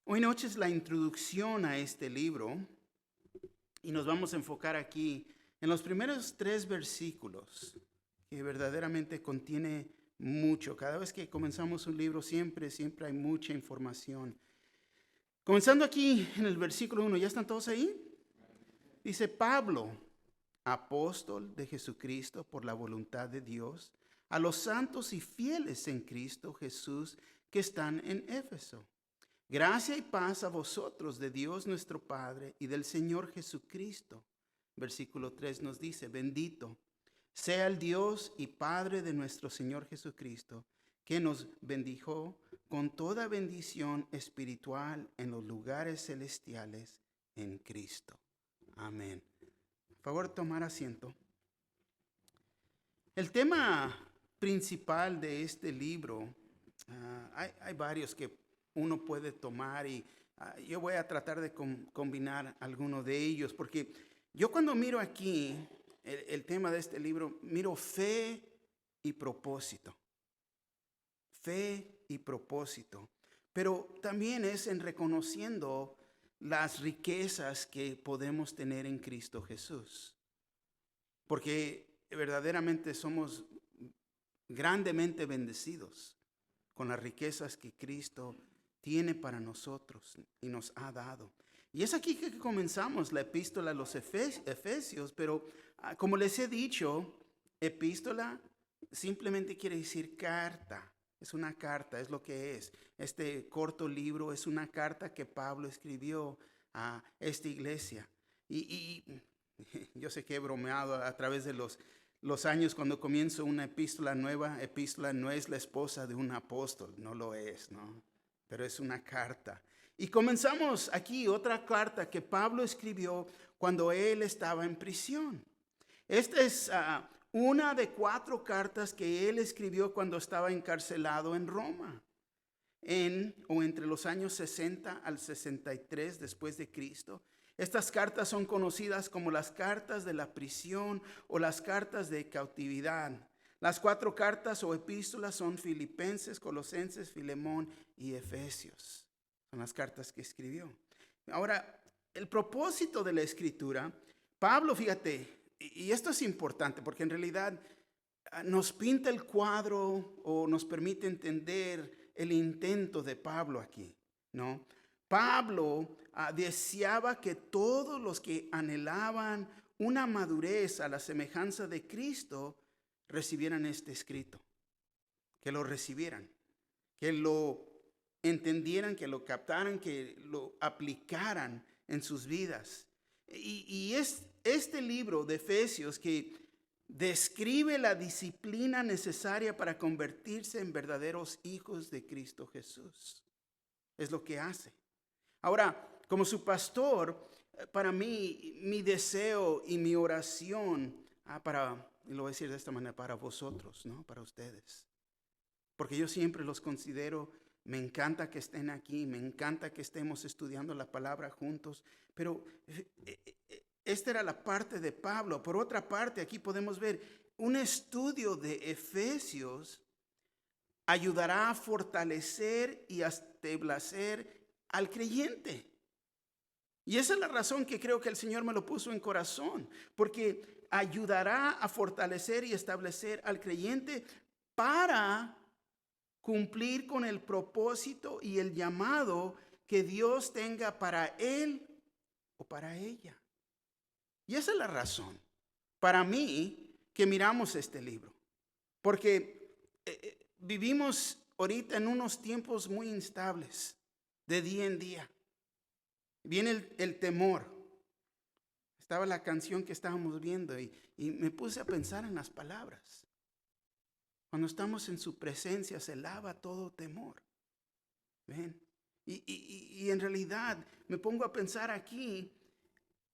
Hoy noche es la introducción a este libro y nos vamos a enfocar aquí en los primeros 3 versículos que verdaderamente contiene mucho. Cada vez que comenzamos un libro siempre hay mucha información. Comenzando aquí en el versículo 1, ¿ya están todos ahí? Dice Pablo, apóstol de Jesucristo por la voluntad de Dios, a los santos y fieles en Cristo Jesús que están en Éfeso. Gracia y paz a vosotros de Dios nuestro Padre y del Señor Jesucristo. Versículo 3 nos dice, bendito sea el Dios y Padre de nuestro Señor Jesucristo, que nos bendijo con toda bendición espiritual en los lugares celestiales en Cristo. Amén. Por favor, tomar asiento. El tema principal de este libro, hay varios que uno puede tomar y yo voy a tratar de combinar algunos de ellos, porque yo cuando miro aquí el tema de este libro, miro fe y propósito. Fe y propósito. Pero también es en reconociendo las riquezas que podemos tener en Cristo Jesús. Porque verdaderamente somos grandemente bendecidos con las riquezas que Cristo tiene para nosotros y nos ha dado. Y es aquí que comenzamos la epístola a los Efesios, pero como les he dicho, epístola simplemente quiere decir carta. Es una carta, es lo que es. Este corto libro es una carta que Pablo escribió a esta iglesia. Y yo sé que he bromeado a través de los años cuando comienzo una epístola nueva. Epístola no es la esposa de un apóstol, no lo es, ¿no? Pero es una carta. Y comenzamos aquí otra carta que Pablo escribió cuando él estaba en prisión. Esta es una de 4 cartas que él escribió cuando estaba encarcelado en Roma, entre los años 60 al 63 después de Cristo. Estas cartas son conocidas como las cartas de la prisión o las cartas de cautividad. Las 4 cartas o epístolas son Filipenses, Colosenses, Filemón y Efesios. Son las cartas que escribió. Ahora, el propósito de la escritura, Pablo, fíjate, y esto es importante porque en realidad nos pinta el cuadro o nos permite entender el intento de Pablo aquí, ¿no? Pablo deseaba que todos los que anhelaban una madurez a la semejanza de Cristo recibieran este escrito, que lo recibieran, que lo entendieran, que lo captaran, que lo aplicaran en sus vidas. Y es este libro de Efesios que describe la disciplina necesaria para convertirse en verdaderos hijos de Cristo Jesús. Es lo que hace. Ahora, como su pastor, para mí, mi deseo y mi oración, y lo voy a decir de esta manera, para vosotros, ¿no? Para ustedes. Porque yo siempre los considero, me encanta que estén aquí, me encanta que estemos estudiando la palabra juntos, pero esta era la parte de Pablo. Por otra parte, aquí podemos ver un estudio de Efesios ayudará a fortalecer y a establecer al creyente. Y esa es la razón que creo que el Señor me lo puso en corazón, porque ayudará a fortalecer y establecer al creyente para cumplir con el propósito y el llamado que Dios tenga para él o para ella. Y esa es la razón para mí que miramos este libro, porque vivimos ahorita en unos tiempos muy instables, de día en día. Viene el temor. Estaba la canción que estábamos viendo y me puse a pensar en las palabras. Cuando estamos en su presencia se lava todo temor. ¿Ven? Y en realidad me pongo a pensar aquí,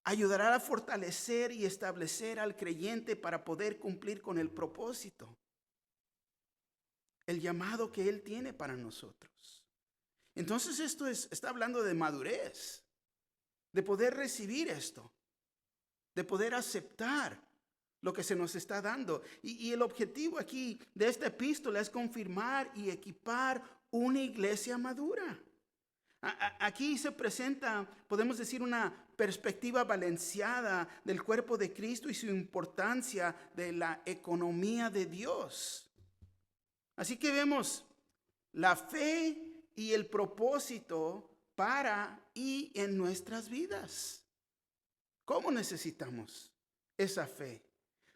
ayudará a fortalecer y establecer al creyente para poder cumplir con el propósito, el llamado que Él tiene para nosotros. Entonces esto está hablando de madurez, de poder recibir esto, de poder aceptar lo que se nos está dando. Y el objetivo aquí de esta epístola es confirmar y equipar una iglesia madura. Aquí se presenta, podemos decir, una perspectiva balanceada del cuerpo de Cristo y su importancia de la economía de Dios. Así que vemos la fe y el propósito para y en nuestras vidas. ¿Cómo necesitamos esa fe?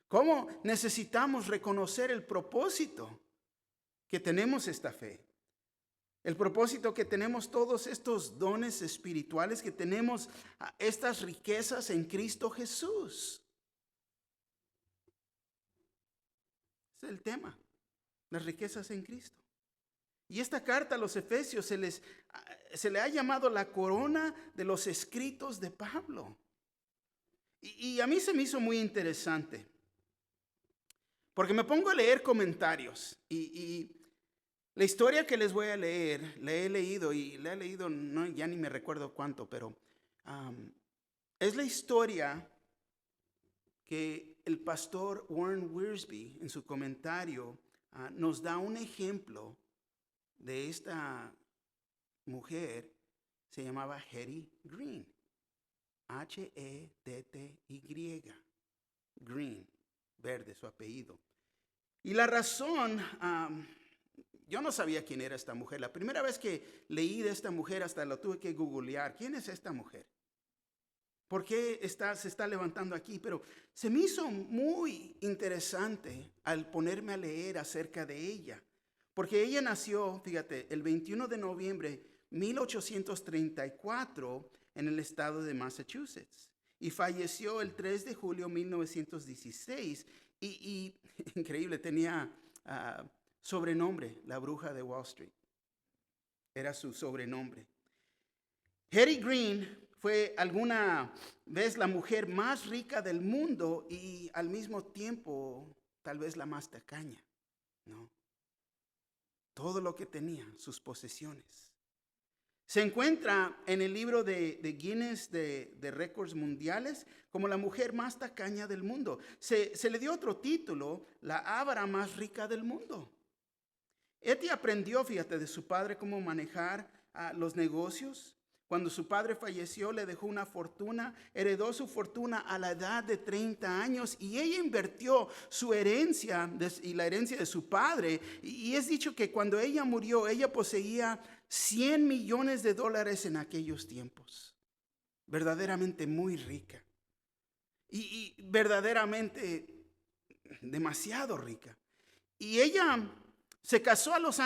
¿Cómo necesitamos reconocer el propósito que tenemos esta fe? El propósito que tenemos todos estos dones espirituales, que tenemos estas riquezas en Cristo Jesús. Es el tema, las riquezas en Cristo. Y esta carta a los Efesios se le ha llamado la corona de los escritos de Pablo. Y a mí se me hizo muy interesante, porque me pongo a leer comentarios y la historia que les voy a leer, la he leído no, ya ni me recuerdo cuánto, pero es la historia que el pastor Warren Wiersbe en su comentario nos da un ejemplo de esta mujer. Se llamaba Hetty Green, Hetty, Green, verde su apellido. Y la razón, yo no sabía quién era esta mujer. La primera vez que leí de esta mujer hasta lo tuve que googlear. ¿Quién es esta mujer? ¿Por qué se está levantando aquí? Pero se me hizo muy interesante al ponerme a leer acerca de ella. Porque ella nació, fíjate, el 21 de noviembre de 1834 en el estado de Massachusetts. Y falleció el 3 de julio de 1916. Y increíble, tenía sobrenombre, la bruja de Wall Street. Era su sobrenombre. Hetty Green fue alguna vez la mujer más rica del mundo y al mismo tiempo tal vez la más tacaña, ¿no? Todo lo que tenía, sus posesiones. Se encuentra en el libro de Guinness de récords mundiales como la mujer más tacaña del mundo. Se le dio otro título, la avara más rica del mundo. Hetty aprendió, fíjate, de su padre cómo manejar los negocios. Cuando su padre falleció, le dejó una fortuna, heredó su fortuna a la edad de 30 años y ella invirtió su herencia y la herencia de su padre. Y es dicho que cuando ella murió, ella poseía $100 millones en aquellos tiempos. Verdaderamente muy rica. Y verdaderamente demasiado rica. Y ella se casó a los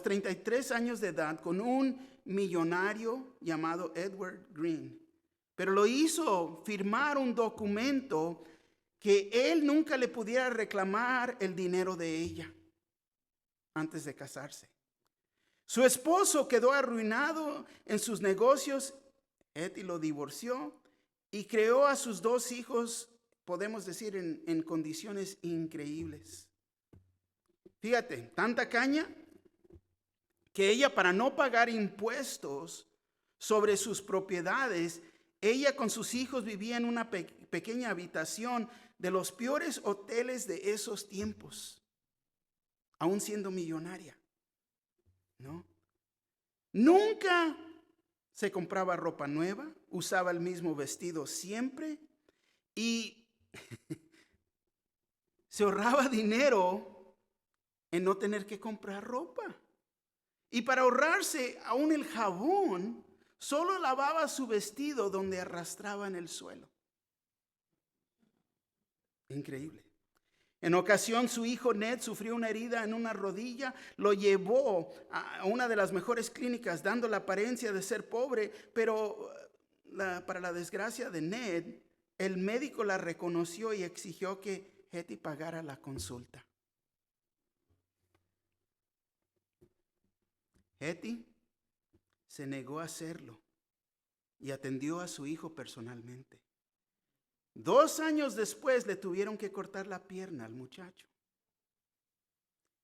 33 años de edad con un millonario llamado Edward Green, pero lo hizo firmar un documento que él nunca le pudiera reclamar el dinero de ella antes de casarse. Su esposo quedó arruinado en sus negocios. Hetty lo divorció y creó a sus 2 hijos, podemos decir, en condiciones increíbles. Fíjate, tanta caña que ella, para no pagar impuestos sobre sus propiedades, ella con sus hijos vivía en una pequeña habitación de los peores hoteles de esos tiempos, aún siendo millonaria, ¿no? Nunca se compraba ropa nueva, usaba el mismo vestido siempre y se ahorraba dinero en no tener que comprar ropa. Y para ahorrarse aún el jabón, solo lavaba su vestido donde arrastraba en el suelo. Increíble. En ocasión, su hijo Ned sufrió una herida en una rodilla, lo llevó a una de las mejores clínicas, dando la apariencia de ser pobre, pero para la desgracia de Ned, el médico la reconoció y exigió que Hetty pagara la consulta. Hetty se negó a hacerlo y atendió a su hijo personalmente. 2 años después le tuvieron que cortar la pierna al muchacho.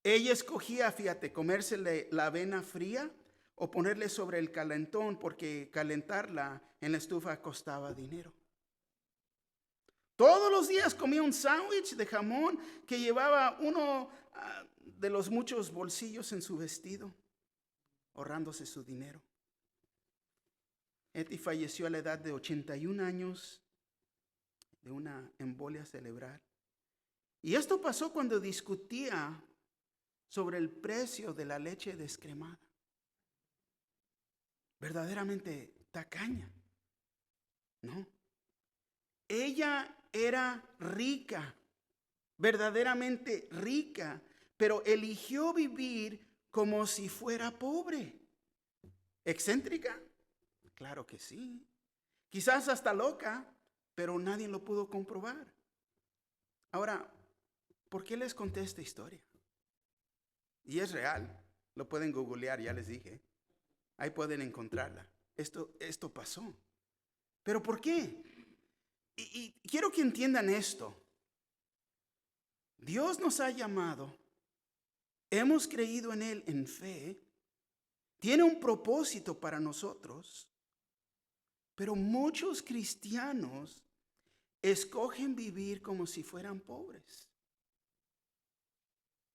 Ella escogía, fíjate, comérsele la avena fría o ponerle sobre el calentón, porque calentarla en la estufa costaba dinero. Todos los días comía un sándwich de jamón que llevaba uno de los muchos bolsillos en su vestido, ahorrándose su dinero. Eti falleció a la edad de 81 años de una embolia cerebral. Y esto pasó cuando discutía sobre el precio de la leche descremada. Verdaderamente tacaña, ¿no? Ella era rica, verdaderamente rica, pero eligió vivir como si fuera pobre. ¿Excéntrica? Claro que sí. Quizás hasta loca, pero nadie lo pudo comprobar. Ahora, ¿por qué les conté esta historia? Y es real, lo pueden googlear, ya les dije. Ahí pueden encontrarla. Esto pasó. ¿Pero por qué? Y quiero que entiendan esto. Dios nos ha llamado, hemos creído en Él en fe, tiene un propósito para nosotros, pero muchos cristianos escogen vivir como si fueran pobres.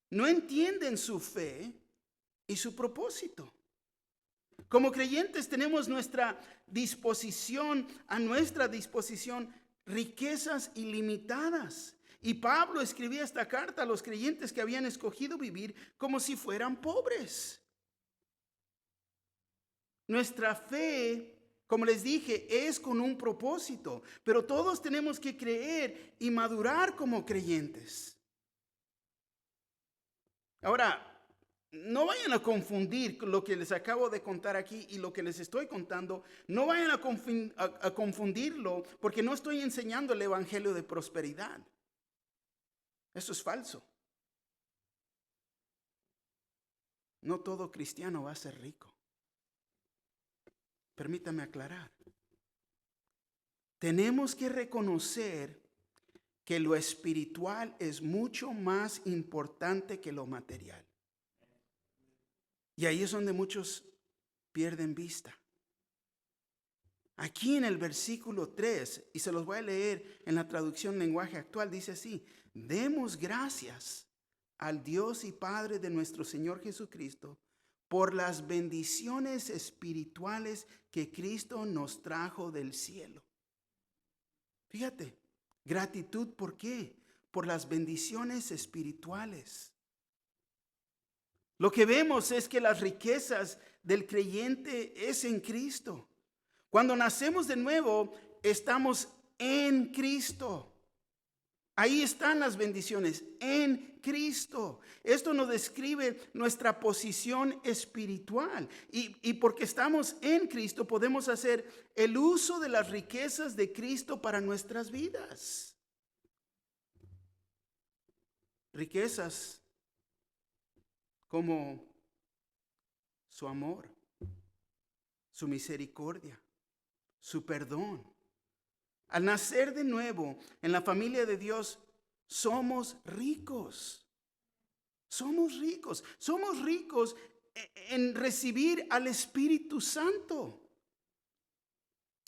No entienden su fe y su propósito. Como creyentes tenemos a nuestra disposición riquezas ilimitadas. Y Pablo escribía esta carta a los creyentes que habían escogido vivir como si fueran pobres. Nuestra fe, como les dije, es con un propósito, pero todos tenemos que creer y madurar como creyentes. Ahora, no vayan a confundir lo que les acabo de contar aquí y lo que les estoy contando. No vayan a confundirlo, porque no estoy enseñando el evangelio de prosperidad. Eso es falso. No todo cristiano va a ser rico. Permítame aclarar. Tenemos que reconocer que lo espiritual es mucho más importante que lo material. Y ahí es donde muchos pierden vista. Aquí en el versículo 3, y se los voy a leer en la traducción lenguaje actual, dice así: demos gracias al Dios y Padre de nuestro Señor Jesucristo por las bendiciones espirituales que Cristo nos trajo del cielo. Fíjate, gratitud, ¿por qué? Por las bendiciones espirituales. Lo que vemos es que las riquezas del creyente es en Cristo. Cuando nacemos de nuevo, estamos en Cristo. Ahí están las bendiciones, en Cristo. Esto nos describe nuestra posición espiritual. Y porque estamos en Cristo, podemos hacer el uso de las riquezas de Cristo para nuestras vidas. Riquezas como su amor, su misericordia, su perdón. Al nacer de nuevo en la familia de Dios, somos ricos. Somos ricos. Somos ricos en recibir al Espíritu Santo.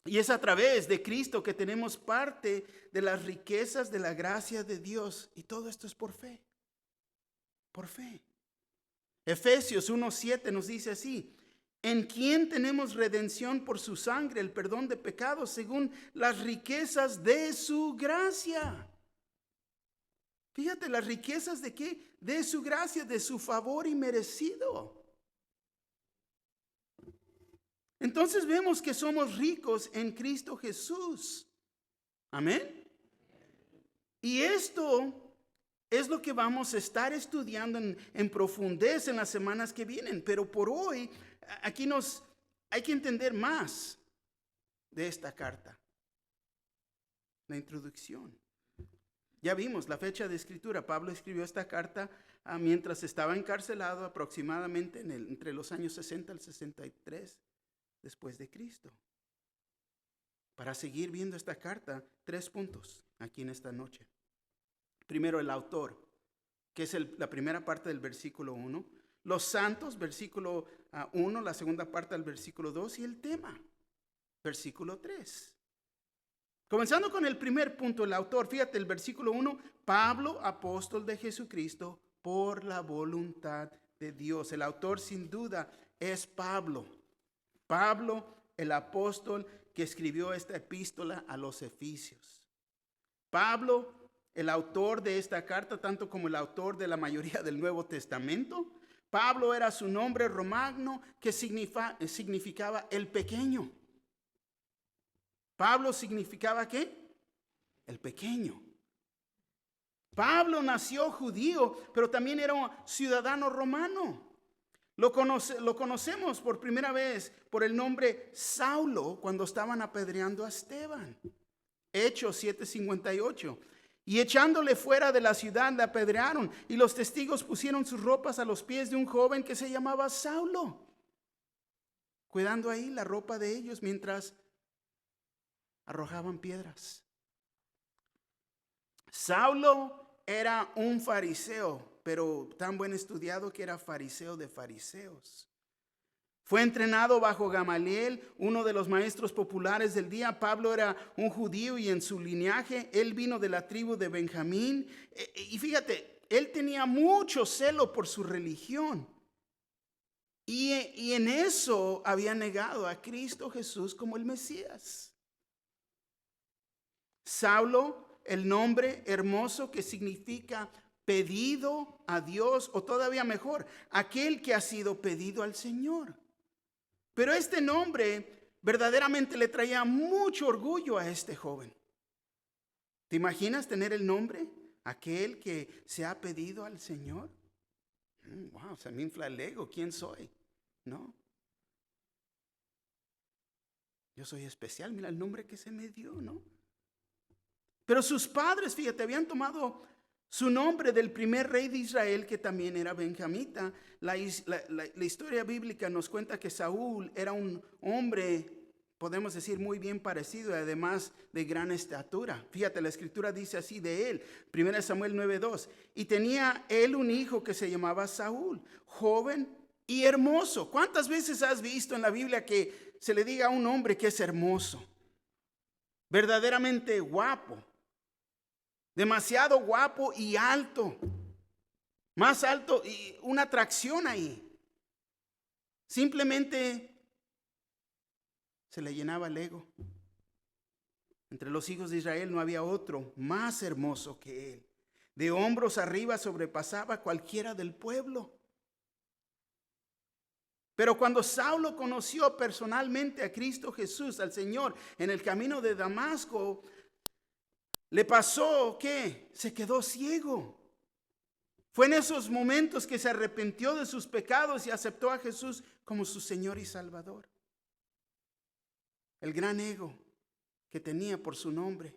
Y es a través de Cristo que tenemos parte de las riquezas de la gracia de Dios. Y todo esto es por fe. Por fe. Efesios 1:7 nos dice así: en quien tenemos redención por su sangre, el perdón de pecados según las riquezas de su gracia. Fíjate, las riquezas de qué? De su gracia, de su favor inmerecido. Entonces vemos que somos ricos en Cristo Jesús. Amén. Y esto es lo que vamos a estar estudiando en profundidad en las semanas que vienen. Pero por hoy, aquí hay que entender más de esta carta. La introducción. Ya vimos la fecha de escritura. Pablo escribió esta carta mientras estaba encarcelado aproximadamente entre los años 60 al 63 después de Cristo. Para seguir viendo esta carta, 3 puntos aquí en esta noche. Primero, el autor, que es la primera parte del versículo 1. Los santos, versículo 1, la segunda parte del versículo 2. Y el tema, versículo 3. Comenzando con el primer punto, el autor. Fíjate, el versículo 1. Pablo, apóstol de Jesucristo, por la voluntad de Dios. El autor sin duda es Pablo. Pablo el apóstol que escribió esta epístola a los Efesios. Pablo, el autor de esta carta, tanto como el autor de la mayoría del Nuevo Testamento, Pablo era su nombre romano que significaba el pequeño. Pablo significaba ¿qué? El pequeño. Pablo nació judío, pero también era un ciudadano romano. Lo conocemos por primera vez por el nombre Saulo cuando estaban apedreando a Esteban. Hechos 7:58. Y echándole fuera de la ciudad le apedrearon, y los testigos pusieron sus ropas a los pies de un joven que se llamaba Saulo, cuidando ahí la ropa de ellos mientras arrojaban piedras. Saulo era un fariseo, pero tan buen estudiado que era fariseo de fariseos. Fue entrenado bajo Gamaliel, uno de los maestros populares del día. Pablo era un judío y en su linaje él vino de la tribu de Benjamín. Y fíjate, él tenía mucho celo por su religión. Y en eso había negado a Cristo Jesús como el Mesías. Saulo, el nombre hermoso que significa pedido a Dios, o todavía mejor, aquel que ha sido pedido al Señor. Pero este nombre verdaderamente le traía mucho orgullo a este joven. ¿Te imaginas tener el nombre? Aquel que se ha pedido al Señor. Wow, se me infla el ego. ¿Quién soy? No. Yo soy especial. Mira el nombre que se me dio, ¿no? Pero sus padres, fíjate, habían tomado su nombre del primer rey de Israel, que también era benjamita. La historia bíblica nos cuenta que Saúl era un hombre, podemos decir, muy bien parecido, y además de gran estatura. Fíjate, la escritura dice así de él, 1 Samuel 9:2. Y tenía él un hijo que se llamaba Saúl, joven y hermoso. ¿Cuántas veces has visto en la Biblia que se le diga a un hombre que es hermoso? Verdaderamente guapo. Demasiado guapo y alto. Más alto y una atracción ahí. Simplemente se le llenaba el ego. Entre los hijos de Israel no había otro más hermoso que él. De hombros arriba sobrepasaba a cualquiera del pueblo. Pero cuando Saulo conoció personalmente a Cristo Jesús, al Señor, en el camino de Damasco, le pasó que se quedó ciego. Fue en esos momentos que se arrepintió de sus pecados y aceptó a Jesús como su Señor y Salvador. El gran ego que tenía por su nombre.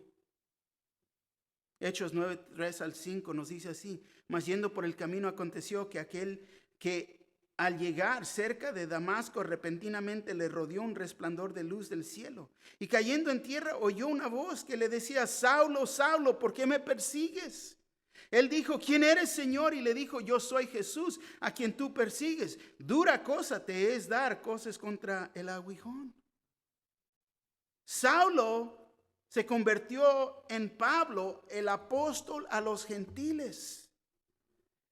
Hechos 9:3-5 nos dice así: mas yendo por el camino aconteció que aquel que al llegar cerca de Damasco repentinamente le rodeó un resplandor de luz del cielo, y cayendo en tierra oyó una voz que le decía: Saulo, Saulo, ¿por qué me persigues? Él dijo: ¿quién eres, Señor? Y le dijo: yo soy Jesús, a quien tú persigues. Dura cosa te es dar coces contra el aguijón. Saulo se convirtió en Pablo, el apóstol a los gentiles.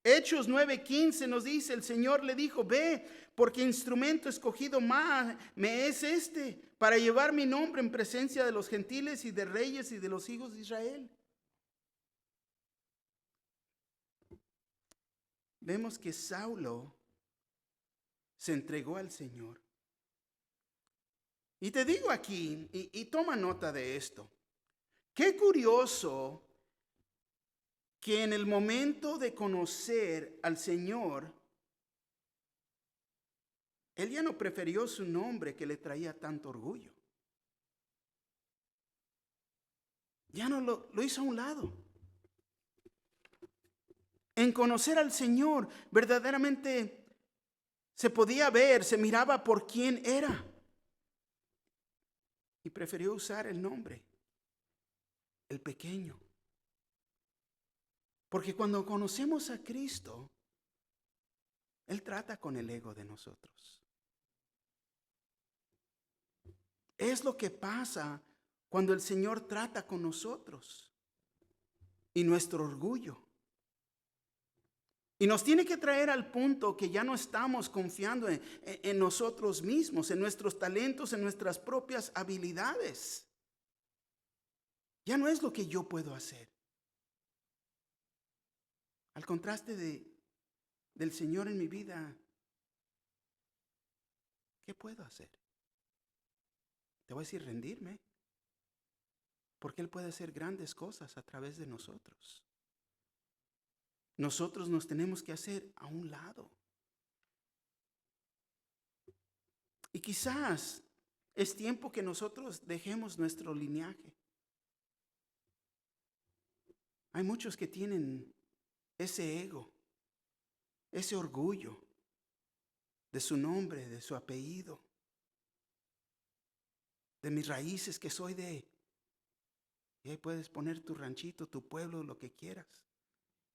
Hechos 9:15 nos dice: el Señor le dijo: ve, porque instrumento escogido más me es este, para llevar mi nombre en presencia de los gentiles y de reyes y de los hijos de Israel. Vemos que Saulo se entregó al Señor. Y te digo aquí, y toma nota de esto, qué curioso que en el momento de conocer al Señor, él ya no prefirió su nombre que le traía tanto orgullo. Ya no lo hizo a un lado. En conocer al Señor, verdaderamente se podía ver, se miraba por quién era. Y prefirió usar el nombre, el pequeño. Porque cuando conocemos a Cristo, Él trata con el ego de nosotros. Es lo que pasa cuando el Señor trata con nosotros y nuestro orgullo. Y nos tiene que traer al punto que ya no estamos confiando en nosotros mismos, en nuestros talentos, en nuestras propias habilidades. Ya no es lo que yo puedo hacer. Al contraste del Señor en mi vida, ¿qué puedo hacer? Te voy a decir rendirme, porque Él puede hacer grandes cosas a través de nosotros. Nosotros nos tenemos que hacer a un lado. Y quizás es tiempo que nosotros dejemos nuestro linaje. Hay muchos que tienen ese ego, ese orgullo de su nombre, de su apellido, de mis raíces, que soy de. Y ahí puedes poner tu ranchito, tu pueblo, lo que quieras,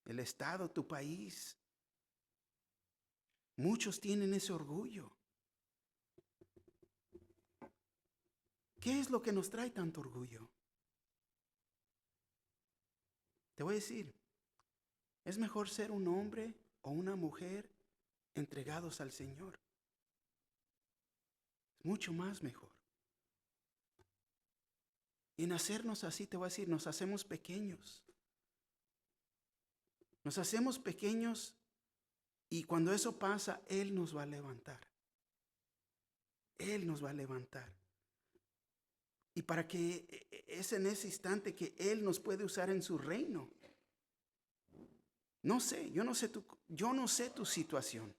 el estado, tu país. Muchos tienen ese orgullo. ¿Qué es lo que nos trae tanto orgullo? Te voy a decir, es mejor ser un hombre o una mujer entregados al Señor. Es mucho más mejor. Y en hacernos así, te voy a decir, nos hacemos pequeños. Nos hacemos pequeños y cuando eso pasa, Él nos va a levantar. Él nos va a levantar. Y para que es en ese instante que Él nos puede usar en su reino. No sé, yo no sé tu situación.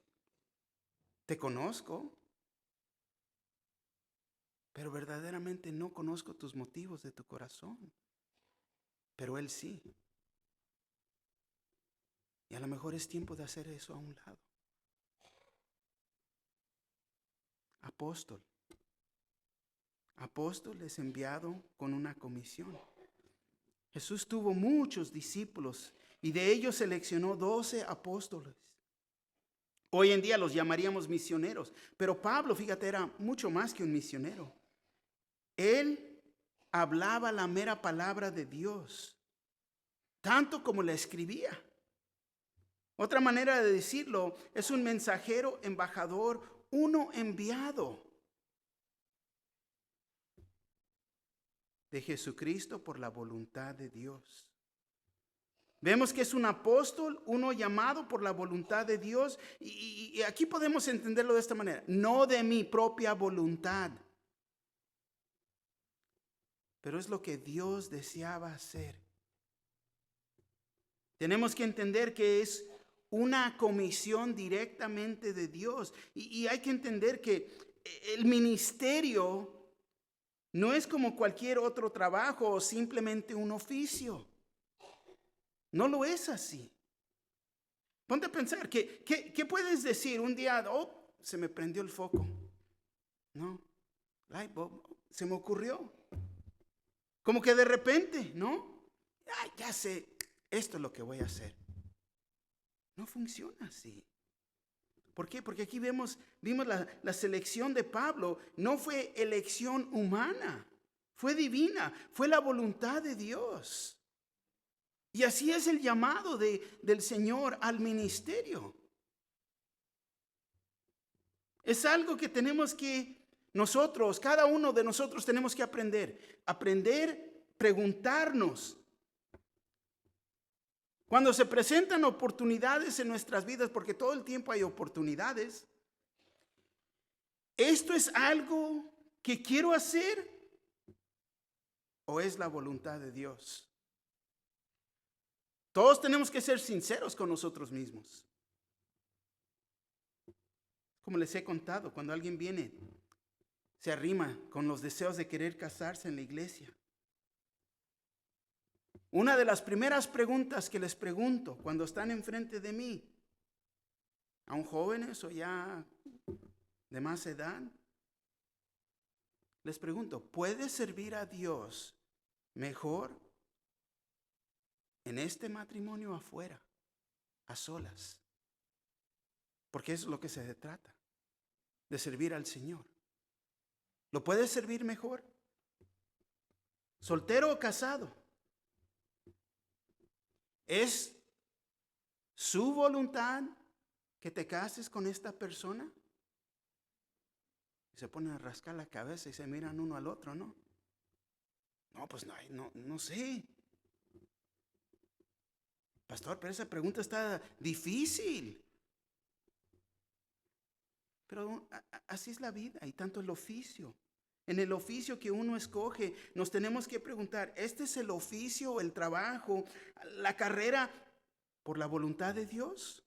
Te conozco, pero verdaderamente no conozco tus motivos de tu corazón. Pero Él sí. Y a lo mejor es tiempo de hacer eso a un lado. Apóstol. Apóstol es enviado con una comisión. Jesús tuvo muchos discípulos y de ellos seleccionó 12 apóstoles. Hoy en día los llamaríamos misioneros, pero Pablo, fíjate, era mucho más que un misionero. Él hablaba la mera palabra de Dios, tanto como la escribía. Otra manera de decirlo es un mensajero, embajador, uno enviado de Jesucristo por la voluntad de Dios. Vemos que es un apóstol, uno llamado por la voluntad de Dios. Y aquí podemos entenderlo de esta manera. No de mi propia voluntad, pero es lo que Dios deseaba hacer. Tenemos que entender que es una comisión directamente de Dios. Y hay que entender que el ministerio no es como cualquier otro trabajo o simplemente un oficio. No lo es así. Ponte a pensar, ¿qué puedes decir un día? Oh, se me prendió el foco. No, light bulb, se me ocurrió. Como que de repente, ¿no? Ay, ya sé, esto es lo que voy a hacer. No funciona así. ¿Por qué? Porque aquí vimos la selección de Pablo. No fue elección humana, fue divina, fue la voluntad de Dios. Y así es el llamado del Señor al ministerio. Es algo que tenemos que nosotros, cada uno de nosotros tenemos que aprender. Aprender, preguntarnos. Cuando se presentan oportunidades en nuestras vidas, porque todo el tiempo hay oportunidades, ¿esto es algo que quiero hacer o es la voluntad de Dios? Todos tenemos que ser sinceros con nosotros mismos. Como les he contado, cuando alguien viene, se arrima con los deseos de querer casarse en la iglesia. Una de las primeras preguntas que les pregunto cuando están enfrente de mí, aún jóvenes o ya de más edad, les pregunto, ¿puedes servir a Dios mejor en este matrimonio afuera, a solas? Porque es lo que se trata, de servir al Señor. ¿Lo puedes servir mejor? ¿Soltero o casado? ¿Es su voluntad que te cases con esta persona? Se ponen a rascar la cabeza y se miran uno al otro, ¿no? No, pues no sé. Pastor, pero esa pregunta está difícil. Pero así es la vida y tanto el oficio. En el oficio que uno escoge, nos tenemos que preguntar, ¿este es el oficio, el trabajo, la carrera por la voluntad de Dios?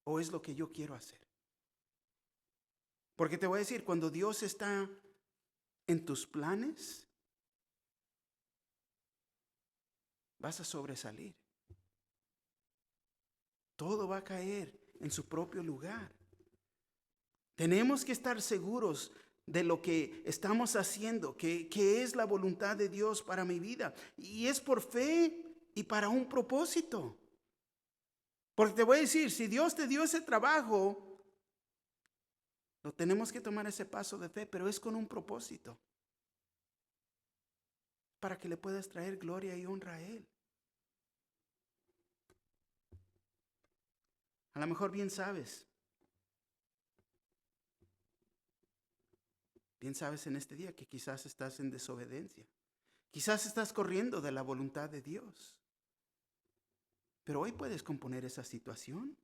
¿O es lo que yo quiero hacer? Porque te voy a decir, cuando Dios está en tus planes, vas a sobresalir. Todo va a caer en su propio lugar. Tenemos que estar seguros de lo que estamos haciendo, que es la voluntad de Dios para mi vida. Y es por fe y para un propósito. Porque te voy a decir, si Dios te dio ese trabajo, lo tenemos que tomar ese paso de fe, pero es con un propósito. Para que le puedas traer gloria y honra a Él. A lo mejor bien sabes en este día que quizás estás en desobediencia. Quizás estás corriendo de la voluntad de Dios. Pero hoy puedes componer esa situación,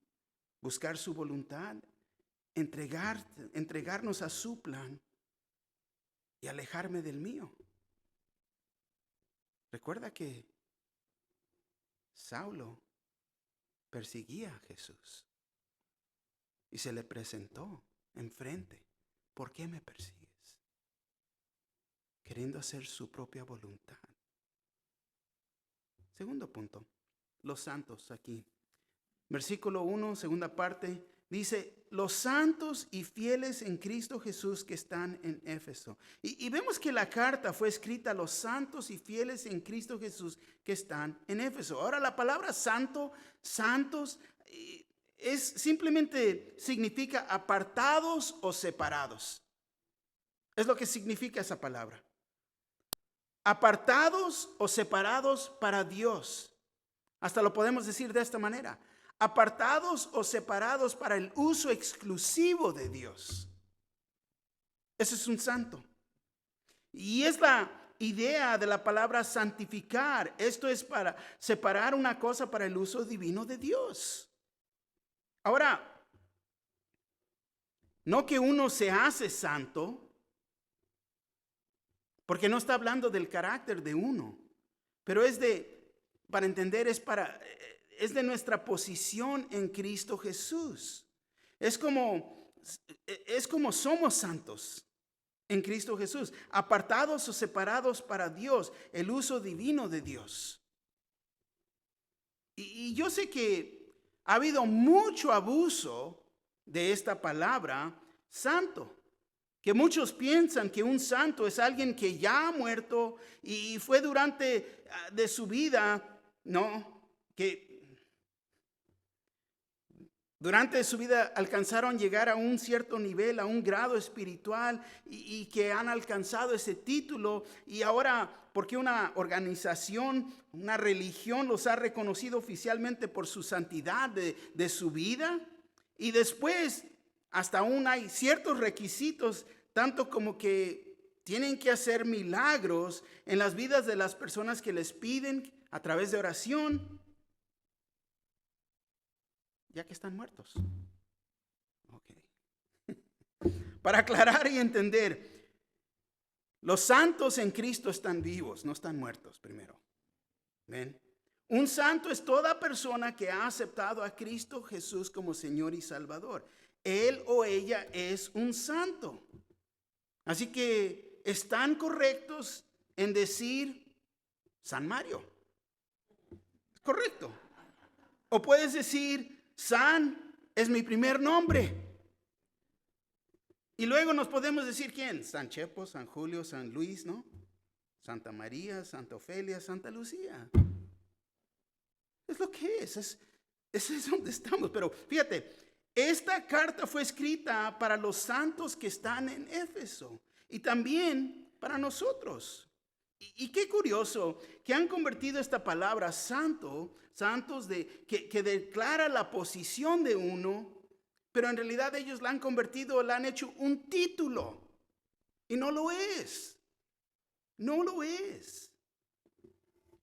buscar su voluntad, entregarnos a su plan y alejarme del mío. Recuerda que Saulo perseguía a Jesús y se le presentó enfrente. ¿Por qué me persigues? Queriendo hacer su propia voluntad. Segundo punto, los santos aquí. Versículo 1, segunda parte, dice, los santos y fieles en Cristo Jesús que están en Éfeso. Y vemos que la carta fue escrita a los santos y fieles en Cristo Jesús que están en Éfeso. Ahora la palabra santo, santos, simplemente significa apartados o separados. Es lo que significa esa palabra. Apartados o separados para Dios. Hasta lo podemos decir de esta manera. Apartados o separados para el uso exclusivo de Dios. Ese es un santo. Y es la idea de la palabra santificar. Esto es para separar una cosa para el uso divino de Dios. Ahora, no que uno se hace santo, porque no está hablando del carácter de uno, pero para entender, es de nuestra posición en Cristo Jesús. Es como somos santos en Cristo Jesús, apartados o separados para Dios, el uso divino de Dios. Y yo sé que ha habido mucho abuso de esta palabra santo. Que muchos piensan que un santo es alguien que ya ha muerto y fue durante de su vida, no, que durante su vida alcanzaron llegar a un cierto nivel, a un grado espiritual y que han alcanzado ese título y ahora porque una organización, una religión los ha reconocido oficialmente por su santidad de su vida y después hasta aún hay ciertos requisitos, tanto como que tienen que hacer milagros en las vidas de las personas que les piden a través de oración, ya que están muertos. Okay. Para aclarar y entender, los santos en Cristo están vivos, no están muertos primero. ¿Ven? Un santo es toda persona que ha aceptado a Cristo Jesús como Señor y Salvador. Él o ella es un santo. Así que están correctos en decir San Mario. Correcto. O puedes decir San es mi primer nombre. Y luego nos podemos decir ¿quién? San Chepo, San Julio, San Luis, ¿no? Santa María, Santa Ofelia, Santa Lucía. Es lo que es donde estamos. Pero fíjate, esta carta fue escrita para los santos que están en Éfeso y también para nosotros. Y qué curioso que han convertido esta palabra santos que declara la posición de uno, pero en realidad ellos la han convertido, la han hecho un título. Y no lo es. No lo es.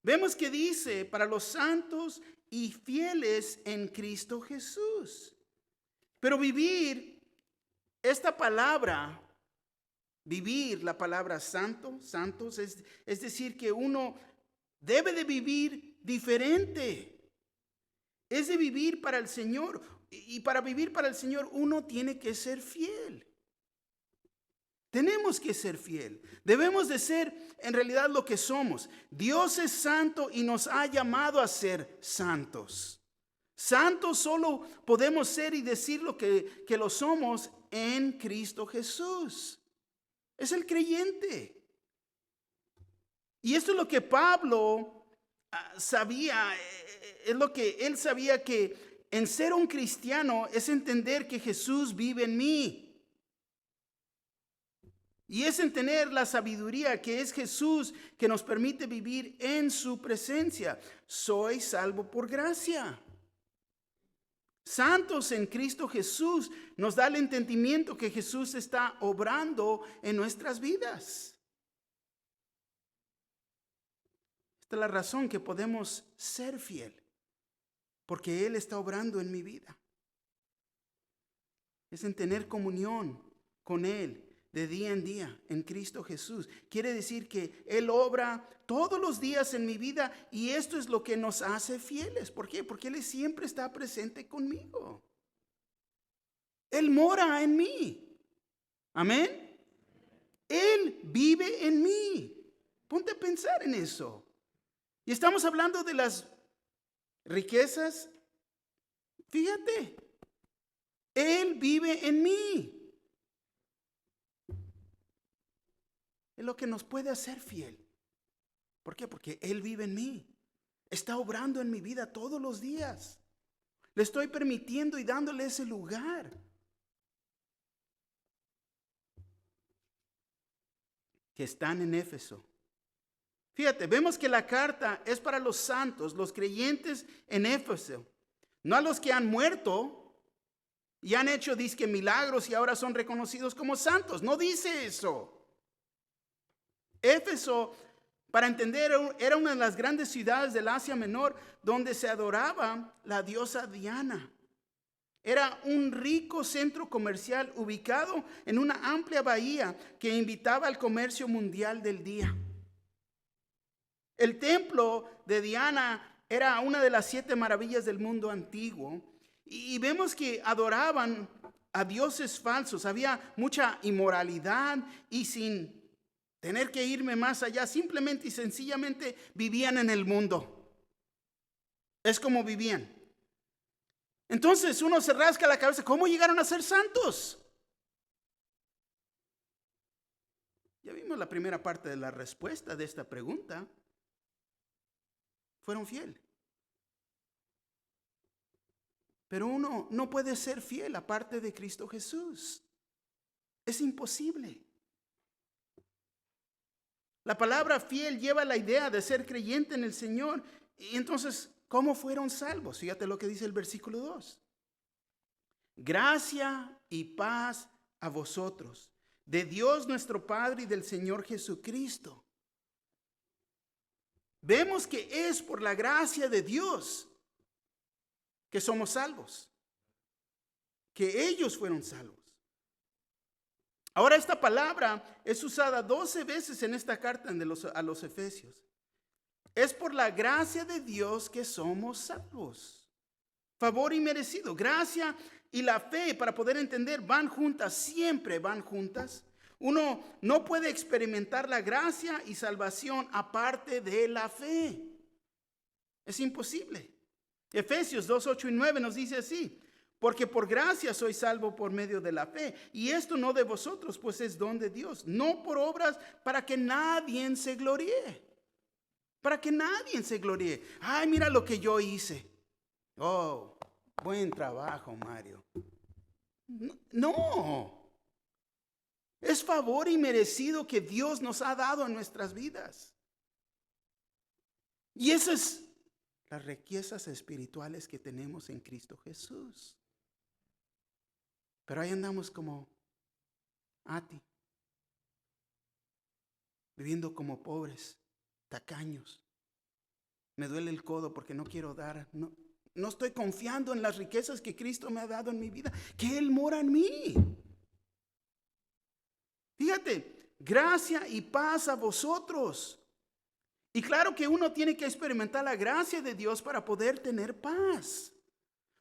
Vemos que dice para los santos y fieles en Cristo Jesús. Pero vivir esta palabra, vivir la palabra santos, es decir, que uno debe de vivir diferente. Es de vivir para el Señor. Y para vivir para el Señor uno tiene que ser fiel. Tenemos que ser fiel. Debemos de ser en realidad lo que somos. Dios es santo y nos ha llamado a ser santos. Santos solo podemos ser y decir lo que lo somos en Cristo Jesús. Es el creyente. Y esto es lo que Pablo sabía. Es lo que él sabía, que en ser un cristiano es entender que Jesús vive en mí. Y es en tener la sabiduría que es Jesús que nos permite vivir en su presencia. Soy salvo por gracia. Santos en Cristo Jesús nos da el entendimiento que Jesús está obrando en nuestras vidas. Esta es la razón que podemos ser fiel, porque Él está obrando en mi vida. Es en tener comunión con Él de día en día en Cristo Jesús. Quiere decir que Él obra todos los días en mi vida y esto es lo que nos hace fieles. ¿Por qué? Porque Él siempre está presente conmigo. Él mora en mí. Amén. Él vive en mí. Ponte a pensar en eso. Y estamos hablando de las riquezas. Fíjate, Él vive en mí. Es lo que nos puede hacer fiel. ¿Por qué? Porque Él vive en mí. Está obrando en mi vida todos los días. Le estoy permitiendo y dándole ese lugar. Que están en Éfeso. Fíjate, vemos que la carta es para los santos, los creyentes en Éfeso. No a los que han muerto y han hecho disque milagros y ahora son reconocidos como santos. No dice eso. Éfeso, para entender, era una de las grandes ciudades del Asia Menor donde se adoraba la diosa Diana. Era un rico centro comercial ubicado en una amplia bahía que invitaba al comercio mundial del día. El templo de Diana era una de las 7 maravillas del mundo antiguo y vemos que adoraban a dioses falsos. Había mucha inmoralidad y sin tener que irme más allá, simplemente y sencillamente vivían en el mundo. Es como vivían. Entonces uno se rasca la cabeza, ¿cómo llegaron a ser santos? Ya vimos la primera parte de la respuesta de esta pregunta. Fueron fieles. Pero uno no puede ser fiel aparte de Cristo Jesús. Es imposible. La palabra fiel lleva la idea de ser creyente en el Señor. Y entonces, ¿cómo fueron salvos? Fíjate lo que dice el versículo 2. Gracia y paz a vosotros, de Dios nuestro Padre y del Señor Jesucristo. Vemos que es por la gracia de Dios que somos salvos, que ellos fueron salvos. Ahora esta palabra es usada 12 veces en esta carta a los Efesios. Es por la gracia de Dios que somos salvos. Favor inmerecido. Gracia y la fe, para poder entender, van juntas, siempre van juntas. Uno no puede experimentar la gracia y salvación aparte de la fe. Es imposible. Efesios 2, 8 y 9 nos dice así. Porque por gracia soy salvo por medio de la fe. Y esto no de vosotros, pues es don de Dios. No por obras para que nadie se gloríe. Para que nadie se gloríe. Ay, mira lo que yo hice. Oh, buen trabajo, Mario. No. Es favor inmerecido que Dios nos ha dado en nuestras vidas. Y esas es las riquezas espirituales que tenemos en Cristo Jesús. Pero ahí andamos como Ati, viviendo como pobres, tacaños. Me duele el codo porque no quiero dar. No estoy confiando en las riquezas que Cristo me ha dado en mi vida, que Él mora en mí. Fíjate, gracia y paz a vosotros. Y claro que uno tiene que experimentar la gracia de Dios para poder tener paz.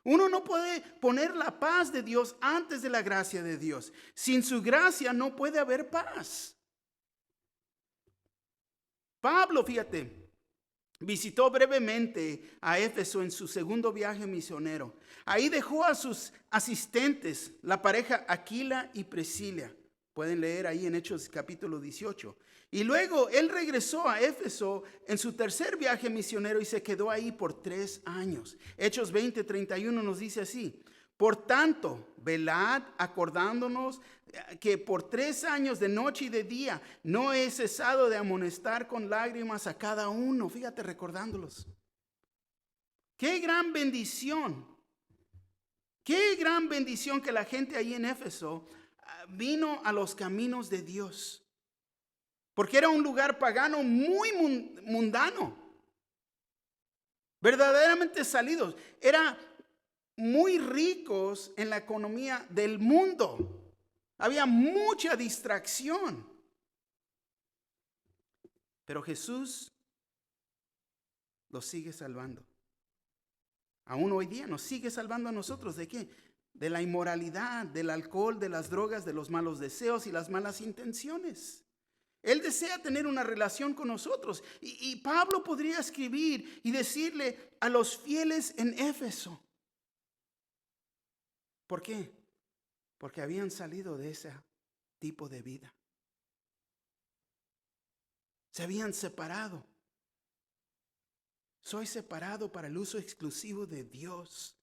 Uno no puede poner la paz de Dios antes de la gracia de Dios. Sin su gracia no puede haber paz. Pablo, fíjate, visitó brevemente a Éfeso en su segundo viaje misionero. Ahí dejó a sus asistentes, la pareja Aquila y Priscila. Pueden leer ahí en Hechos capítulo 18. Y luego él regresó a Éfeso en su tercer viaje misionero y se quedó ahí por 3 años. Hechos 20:31 nos dice así: por tanto, velad, acordándonos que por 3 años de noche y de día no he cesado de amonestar con lágrimas a cada uno. Fíjate, recordándolos. Qué gran bendición. Qué gran bendición que la gente ahí en Éfeso vino a los caminos de Dios. Porque era un lugar pagano muy mundano. Verdaderamente salidos. Era muy ricos en la economía del mundo. Había mucha distracción. Pero Jesús los sigue salvando. Aún hoy día nos sigue salvando a nosotros. ¿De qué? De la inmoralidad, del alcohol, de las drogas, de los malos deseos y las malas intenciones. Él desea tener una relación con nosotros. Y Pablo podría escribir y decirle a los fieles en Éfeso. ¿Por qué? Porque habían salido de ese tipo de vida. Se habían separado. Soy separado para el uso exclusivo de Dios.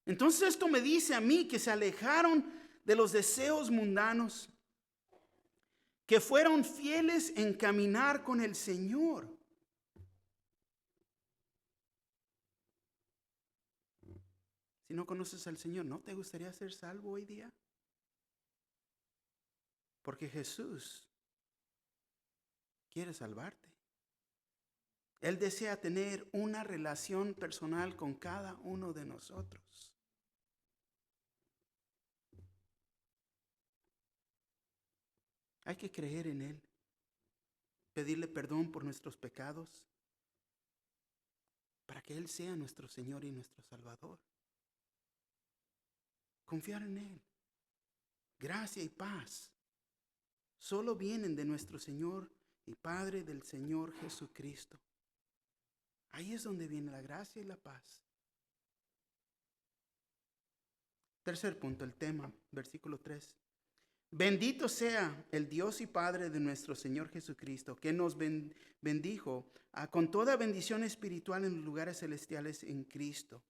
Entonces esto me dice a mí que se alejaron de los deseos mundanos, que fueron fieles en caminar con el Señor. Si no conoces al Señor, ¿no te gustaría ser salvo hoy día? Porque Jesús quiere salvarte. Él desea tener una relación personal con cada uno de nosotros. Hay que creer en Él, pedirle perdón por nuestros pecados, para que Él sea nuestro Señor y nuestro Salvador. Confiar en Él. Gracia y paz solo vienen de nuestro Señor y Padre, del Señor Jesucristo. Ahí es donde viene la gracia y la paz. Tercer punto, el tema, versículo 3. Bendito sea el Dios y Padre de nuestro Señor Jesucristo, que nos bendijo con toda bendición espiritual en los lugares celestiales en Cristo.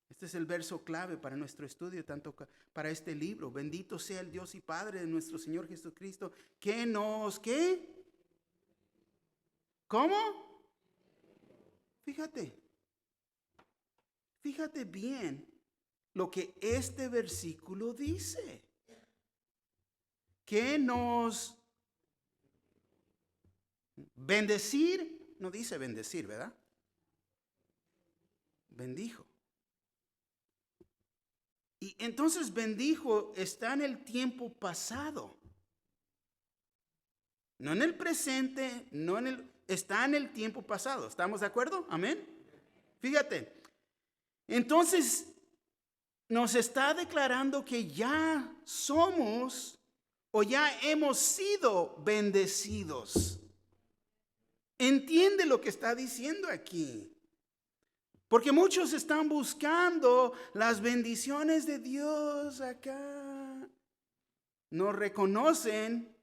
Este es el verso clave para nuestro estudio, tanto para este libro. Bendito sea el Dios y Padre de nuestro Señor Jesucristo, que nos, ¿qué? ¿Cómo? Fíjate bien lo que este versículo dice. Que nos bendecir, no dice bendecir, ¿verdad? Bendijo. Y entonces bendijo está en el tiempo pasado. No en el presente, está en el tiempo pasado. ¿Estamos de acuerdo? Amén. Fíjate. Entonces nos está declarando que ya somos o ya hemos sido bendecidos. Entiende lo que está diciendo aquí. Porque muchos están buscando las bendiciones de Dios acá. No reconocen.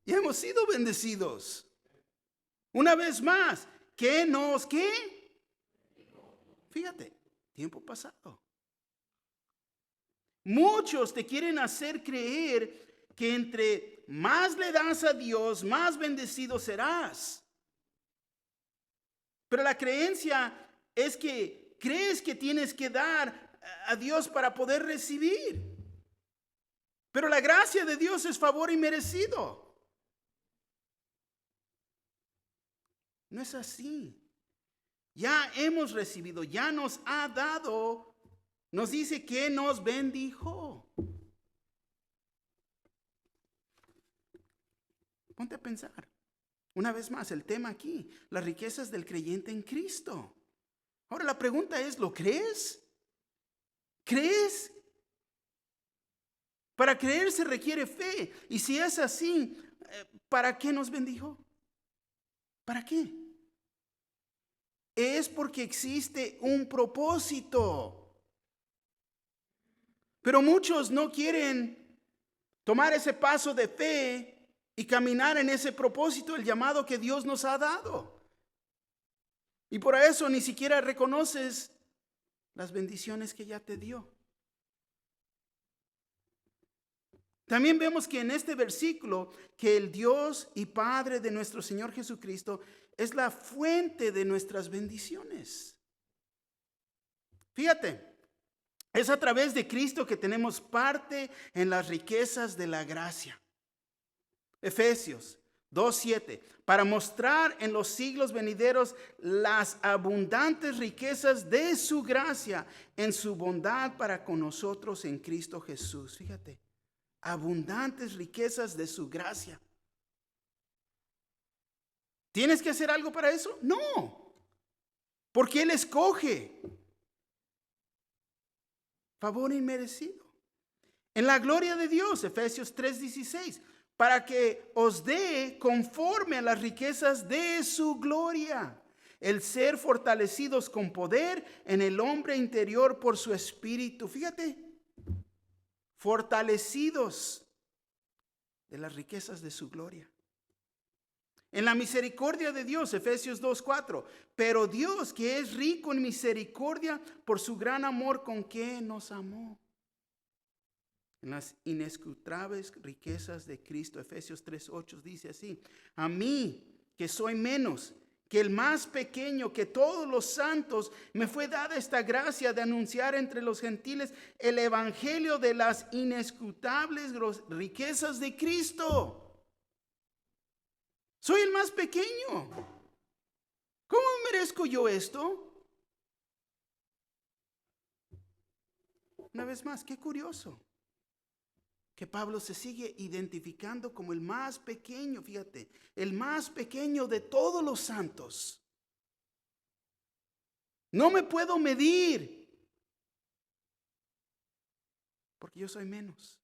Ya hemos sido bendecidos. Una vez más, ¿qué? Fíjate, tiempo pasado. Muchos te quieren hacer creer que entre más le das a Dios, más bendecido serás. Pero la creencia es que crees que tienes que dar a Dios para poder recibir. Pero la gracia de Dios es favor inmerecido. No es así. Ya hemos recibido, ya nos ha dado, nos dice que nos bendijo. Ponte a pensar. Una vez más, el tema aquí, las riquezas del creyente en Cristo. Ahora la pregunta es, ¿lo crees? ¿Crees? Para creer se requiere fe. Y si es así, ¿para qué nos bendijo? ¿Para qué? Es porque existe un propósito. Pero muchos no quieren tomar ese paso de fe y caminar en ese propósito, el llamado que Dios nos ha dado. Y por eso ni siquiera reconoces las bendiciones que ya te dio. También vemos que en este versículo que el Dios y Padre de nuestro Señor Jesucristo es la fuente de nuestras bendiciones. Fíjate, es a través de Cristo que tenemos parte en las riquezas de la gracia. Efesios 2:7, para mostrar en los siglos venideros las abundantes riquezas de su gracia en su bondad para con nosotros en Cristo Jesús. Fíjate, abundantes riquezas de su gracia. ¿Tienes que hacer algo para eso? No, porque Él escoge. Favor inmerecido. En la gloria de Dios, Efesios 3:16, para que os dé conforme a las riquezas de su gloria, el ser fortalecidos con poder en el hombre interior por su espíritu. Fíjate, fortalecidos de las riquezas de su gloria. En la misericordia de Dios, Efesios 2:4, pero Dios que es rico en misericordia por su gran amor con que nos amó. En las inescrutables riquezas de Cristo, Efesios 3:8 dice así, a mí que soy menos que el más pequeño que todos los santos, me fue dada esta gracia de anunciar entre los gentiles el evangelio de las inescrutables riquezas de Cristo. Soy el más pequeño. ¿Cómo merezco yo esto? Una vez más, qué curioso que Pablo se sigue identificando como el más pequeño, fíjate, el más pequeño de todos los santos. No me puedo medir porque yo soy menos.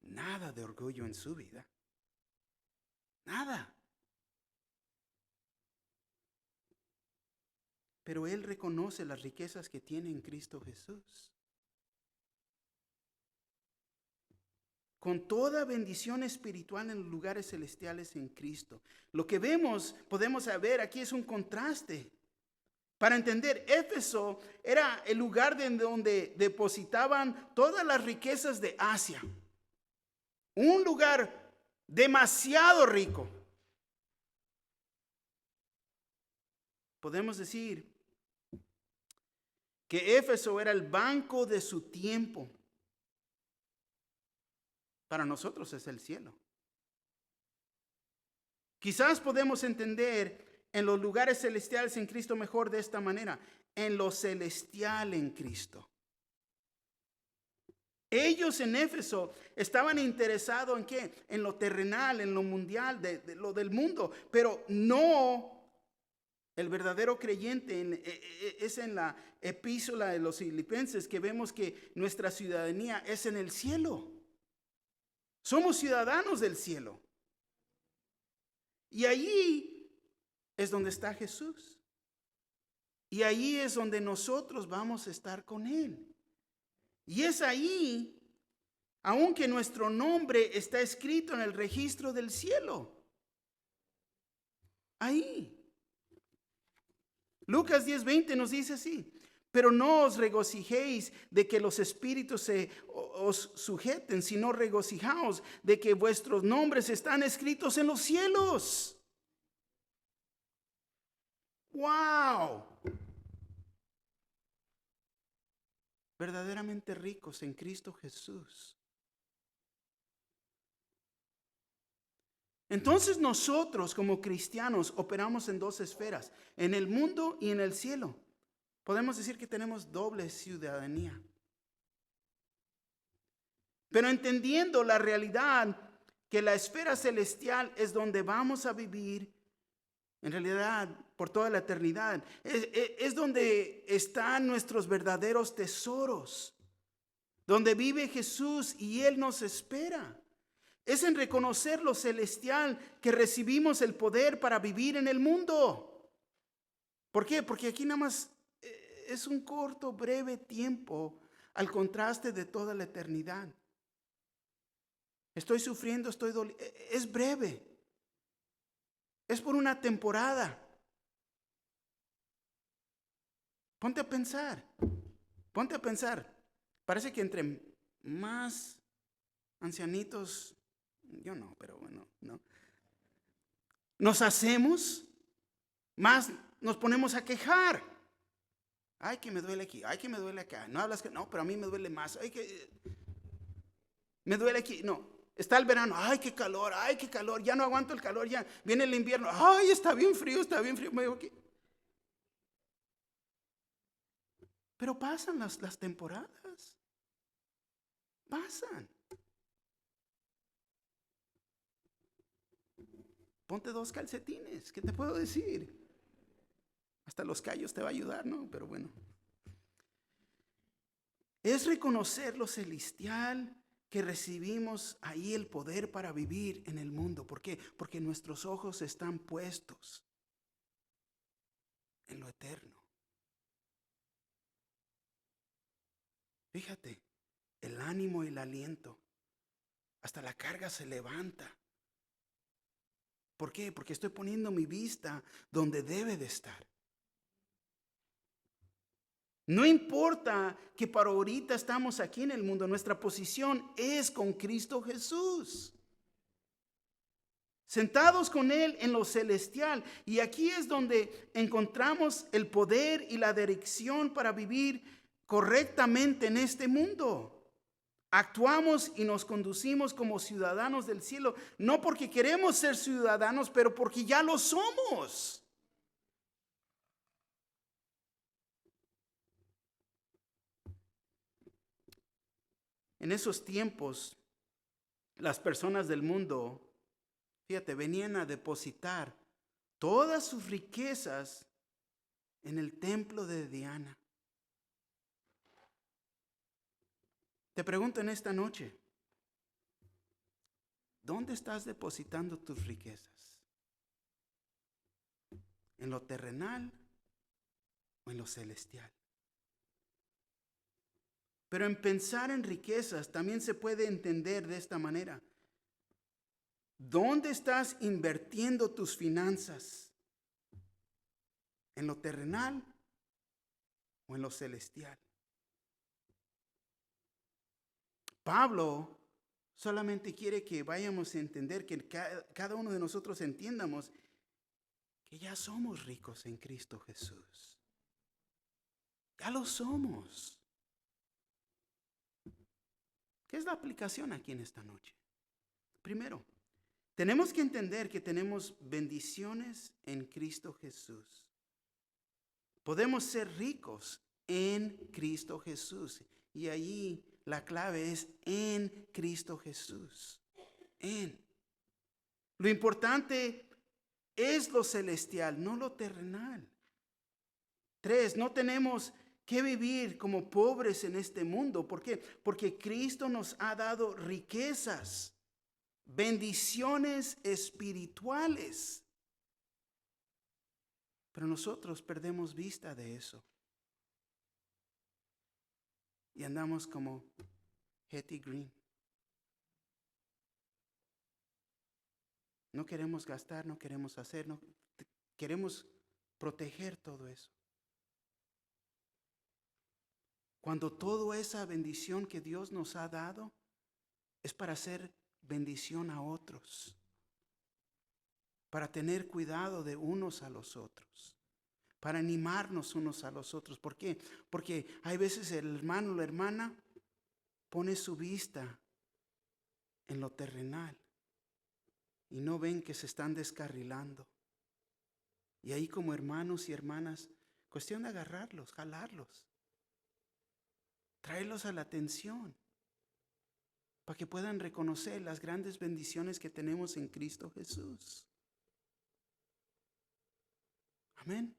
Nada de orgullo en su vida. Nada. Pero él reconoce las riquezas que tiene en Cristo Jesús. Con toda bendición espiritual en los lugares celestiales en Cristo. Lo que podemos ver aquí es un contraste. Para entender, Éfeso era el lugar donde depositaban todas las riquezas de Asia. Un lugar demasiado rico. Podemos decir que Éfeso era el banco de su tiempo. Para nosotros es el cielo. Quizás podemos entender en los lugares celestiales en Cristo mejor de esta manera. En lo celestial en Cristo. Ellos en Éfeso estaban interesados ¿en qué? En lo terrenal, en lo mundial, de lo del mundo. Pero no. El verdadero creyente es en la epístola de los Filipenses que vemos que nuestra ciudadanía es en el cielo. Somos ciudadanos del cielo. Y allí es donde está Jesús. Y allí es donde nosotros vamos a estar con Él. Y es ahí, aunque nuestro nombre está escrito en el registro del cielo. Ahí. Lucas 10:20 nos dice así, Pero no os regocijéis de que los espíritus os sujeten, sino regocijaos de que vuestros nombres están escritos en los cielos. ¡Wow! Verdaderamente ricos en Cristo Jesús. Entonces nosotros como cristianos operamos en dos esferas, en el mundo y en el cielo. Podemos decir que tenemos doble ciudadanía. Pero entendiendo la realidad que la esfera celestial es donde vamos a vivir, en realidad por toda la eternidad, es donde están nuestros verdaderos tesoros, donde vive Jesús y Él nos espera. Es en reconocer lo celestial que recibimos el poder para vivir en el mundo. ¿Por qué? Porque aquí nada más es un corto, breve tiempo al contraste de toda la eternidad. Estoy sufriendo, estoy doliendo. Es breve. Es por una temporada. Ponte a pensar. Ponte a pensar. Parece que entre más ancianitos, yo no, pero bueno, no. Nos hacemos, más nos ponemos a quejar. Ay, que me duele aquí, ay, que me duele acá. No hablas que no, pero a mí me duele más. Ay, que me duele aquí. No, está el verano. Ay, qué calor, ya no aguanto el calor, ya viene el invierno. Ay, está bien frío, está bien frío. Me digo, ¿qué? Pero pasan las temporadas. Pasan. Ponte 2 calcetines, ¿qué te puedo decir? Hasta los callos te va a ayudar, ¿no? Pero bueno. Es reconocer lo celestial que recibimos ahí el poder para vivir en el mundo. ¿Por qué? Porque nuestros ojos están puestos en lo eterno. Fíjate, el ánimo y el aliento. Hasta la carga se levanta. ¿Por qué? Porque estoy poniendo mi vista donde debe de estar. No importa que para ahorita estamos aquí en el mundo, nuestra posición es con Cristo Jesús. Sentados con Él en lo celestial. Y aquí es donde encontramos el poder y la dirección para vivir correctamente en este mundo. Actuamos y nos conducimos como ciudadanos del cielo, no porque queremos ser ciudadanos, pero porque ya lo somos. En esos tiempos, las personas del mundo, fíjate, venían a depositar todas sus riquezas en el templo de Diana. Te pregunto en esta noche, ¿dónde estás depositando tus riquezas? ¿En lo terrenal o en lo celestial? Pero en pensar en riquezas también se puede entender de esta manera. ¿Dónde estás invirtiendo tus finanzas? ¿En lo terrenal o en lo celestial? Pablo solamente quiere que vayamos a entender, que cada uno de nosotros entiendamos que ya somos ricos en Cristo Jesús. Ya lo somos. ¿Qué es la aplicación aquí en esta noche? Primero, tenemos que entender que tenemos bendiciones en Cristo Jesús. Podemos ser ricos en Cristo Jesús. Y allí la clave es en Cristo Jesús. En. Lo importante es lo celestial, no lo terrenal. 3, no tenemos que vivir como pobres en este mundo. ¿Por qué? Porque Cristo nos ha dado riquezas, bendiciones espirituales. Pero nosotros perdemos vista de eso. Y andamos como Hetty Green. No queremos gastar, no queremos hacer, no, queremos proteger todo eso. Cuando toda esa bendición que Dios nos ha dado es para hacer bendición a otros, para tener cuidado de unos a los otros, para animarnos unos a los otros. ¿Por qué? Porque hay veces el hermano o la hermana pone su vista en lo terrenal y no ven que se están descarrilando. Y ahí como hermanos y hermanas, cuestión de agarrarlos, jalarlos, traerlos a la atención, para que puedan reconocer las grandes bendiciones que tenemos en Cristo Jesús. Amén.